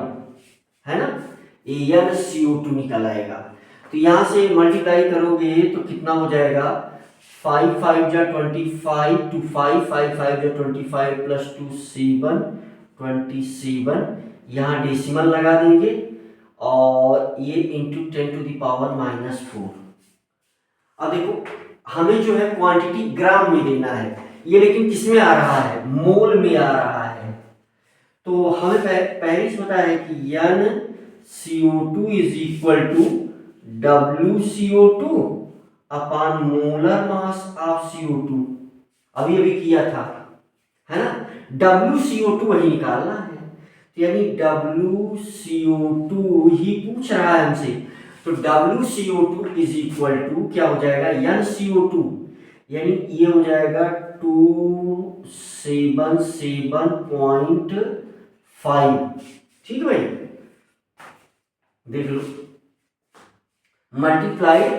है ना, NCO2 निकल आएगा। तो यहां से मल्टीप्लाई करोगे तो कितना हो जाएगा, 5 5 जा 25 टू 5 5 5 जा 25 प्लस 2 7 27, यहाँ डेसिमल लगा देंगे और ये into 10 to the power minus 4। अब देखो हमें जो है क्वांटिटी ग्राम में देना है, ये लेकिन किस में आ रहा है, मोल में आ रहा है। तो हमें पहले से पता है कि NCO2 is equal to WCO2 upon molar mass of CO2, अभी अभी किया था है ना, WCO2 वही निकालना है, तो यानी WCO2 ही पूछ रहा है हमसे, तो WCO2 इज इक्वल टू क्या हो जाएगा, NCO2 यानी ये हो जाएगा 277.5। ठीक है भाई, देख लो मल्टीप्लाइड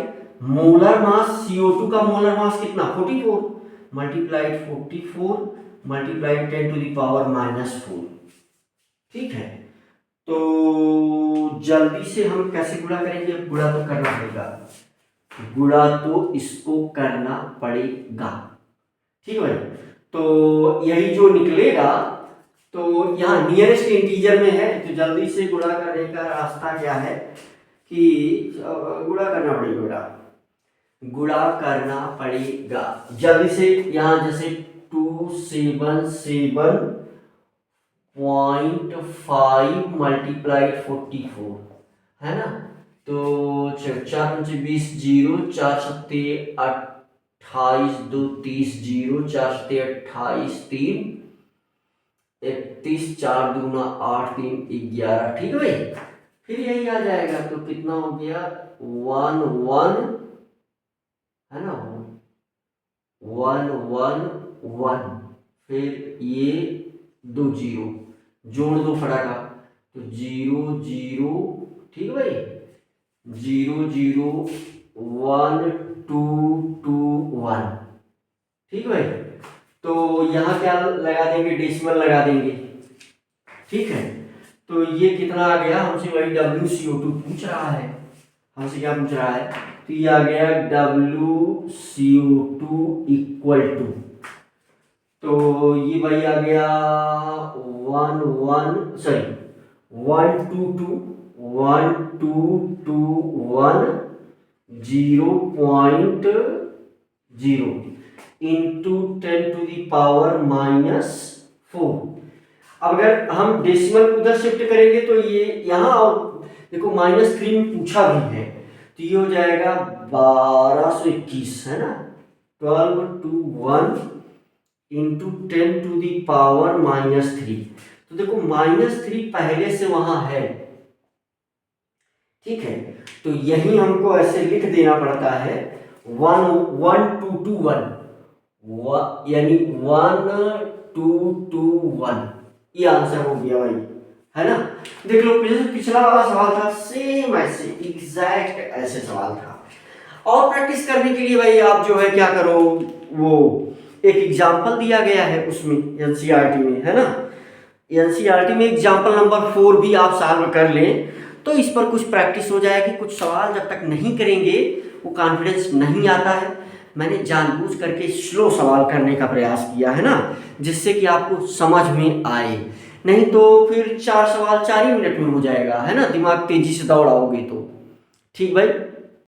मोलर मास CO2 का मोलर मास कितना 44 multiplied 44 multiplied 10 to the power minus 4। ठीक है, तो जल्दी से हम कैसे गुणा करेंगे, गुणा तो करना पड़ेगा, गुणा तो इसको करना पड़ेगा। ठीक है भाई, तो यही जो निकलेगा, तो यहाँ नियरेस्ट इंटीजर में है, तो जल्दी से गुणा करने का रास्ता क्या है कि गुणा करना पड़ेगा बेटा, गुणा करना पड़ेगा जल्दी से। यहाँ जैसे 277.5 मल्टीप्लाइड 44 है ना, तो 4 पंचे 20 जीरो, 4 सत्ते 28 2 30 जीरो, 4 सत्ते 28 3 31 4 दूना 8 3 11। ठीक है भाई, फिर यही आ जाएगा, तो कितना हो गया 1 1 है ना, 1 1 1, फिर ये 2 जीरो जोड़ दो फटाका, तो 0 0। ठीक है भाई, 0 0 1 2 2 1। ठीक है भाई, तो यहाँ क्या लगा देंगे, डेसिमल लगा देंगे। ठीक है, तो ये कितना आ गया, हमसे वही WCO2 पूछ रहा है, हमसे क्या पूछ रहा है, तो ये आ गया WCO2 इक्वल टू, तो ये भाई आ गया 1.0 इंटू 10⁻⁻⁴। अब अगर हम डेसिमल उधर शिफ्ट करेंगे तो ये यहाँ, और देखो -3 में पूछा भी है, तो ये हो जाएगा 1221, है ना, 1221 इंटू 10⁻⁻3। तो देखो -3 पहले से वहां है। ठीक है, तो यही हमको ऐसे लिख देना पड़ता है 1221, यानी 1221, ये आंसर हो गया भाई, है ना। देख लो पिछला वाला सवाल था सेम ऐसे एग्जैक्ट ऐसे सवाल था। और प्रैक्टिस करने के लिए भाई आप जो है क्या करो, वो एक एग्जाम्पल दिया गया है उसमें एनसीईआरटी में, है ना, एनसीईआरटी में एग्जाम्पल नंबर 4 भी आप सॉल्व कर लें तो इस पर कुछ प्रैक्टिस हो जाएगी। कुछ सवाल जब तक नहीं करेंगे वो कॉन्फिडेंस नहीं आता है। मैंने जानबूझ करके स्लो सवाल करने का प्रयास किया है ना, जिससे कि आपको समझ में आए, नहीं तो फिर 4 सवाल 4 ही मिनट में हो जाएगा, है ना, दिमाग तेजी से दौड़ाओगे तो। ठीक भाई।